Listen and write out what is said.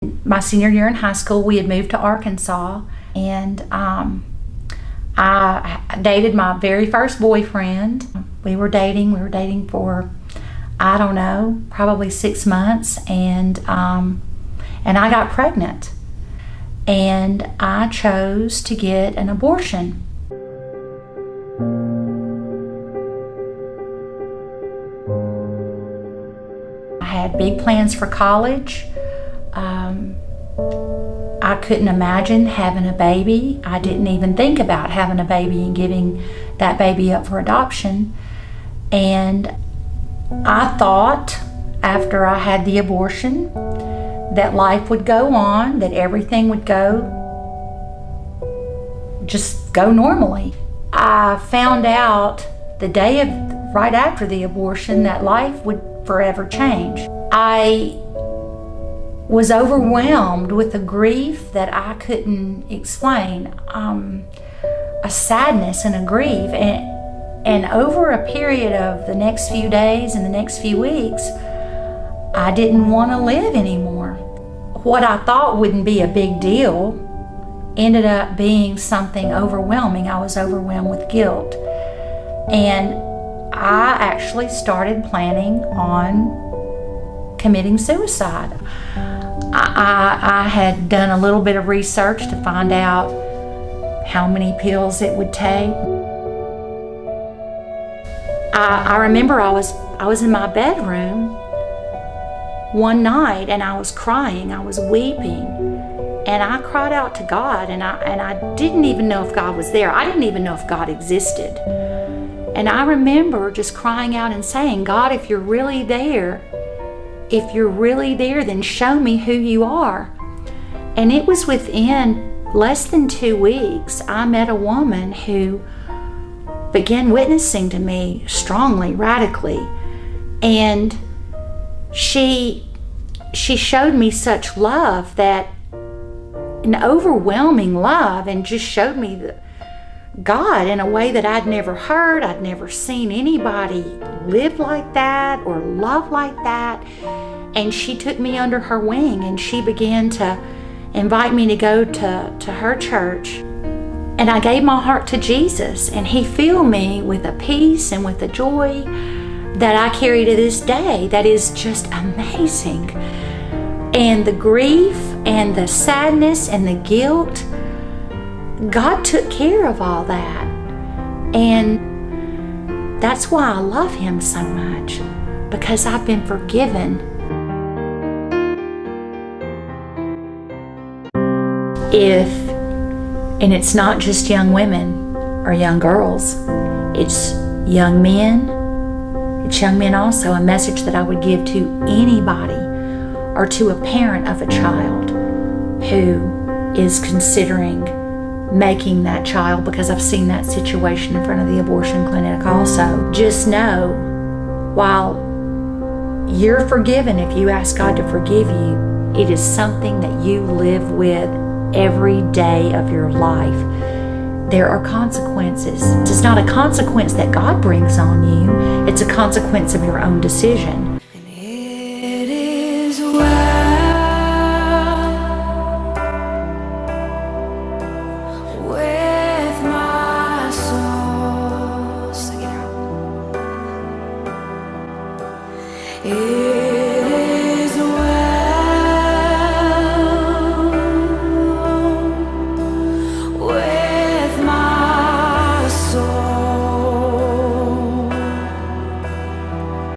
My senior year in high school, we had moved to Arkansas, and I dated my very first boyfriend. We were dating for, I don't know, probably 6 months, and I got pregnant. And I chose to get an abortion. I had big plans for college. I couldn't imagine having a baby. I didn't even think about having a baby and giving that baby up for adoption. And I thought, after I had the abortion, that life would go on, that everything would just go normally. I found out the day right after the abortion that life would forever change. I was overwhelmed with a grief that I couldn't explain, a sadness and a grief. And over a period of the next few days and the next few weeks, I didn't want to live anymore. What I thought wouldn't be a big deal ended up being something overwhelming. I was overwhelmed with guilt. And I actually started planning on committing suicide. I had done a little bit of research to find out how many pills it would take. I remember I was in my bedroom one night, and I was crying, I was weeping, and I cried out to God, and I didn't even know if God was there. I didn't even know if God existed. And I remember just crying out and saying, God, if you're really there, then show me who you are. And it was within less than 2 weeks, I met a woman who began witnessing to me strongly, radically. And she showed me such love, that an overwhelming love, and just showed me God in a way that I'd never heard. I'd never seen anybody live like that or love like that. And she took me under her wing, and she began to invite me to go to her church. And I gave my heart to Jesus, and He filled me with a peace and with a joy that I carry to this day that is just amazing. And the grief and the sadness and the guilt, God took care of all that. And that's why I love Him so much, because I've been forgiven. And it's not just young women or young girls, it's young men. It's young men also. A message that I would give to anybody, or to a parent of a child who is considering making that child, because I've seen that situation in front of the abortion clinic also. Just know, while you're forgiven, if you ask God to forgive you, it is something that you live with every day of your life. There are consequences. It's not a consequence that God brings on you. It's a consequence of your own decision.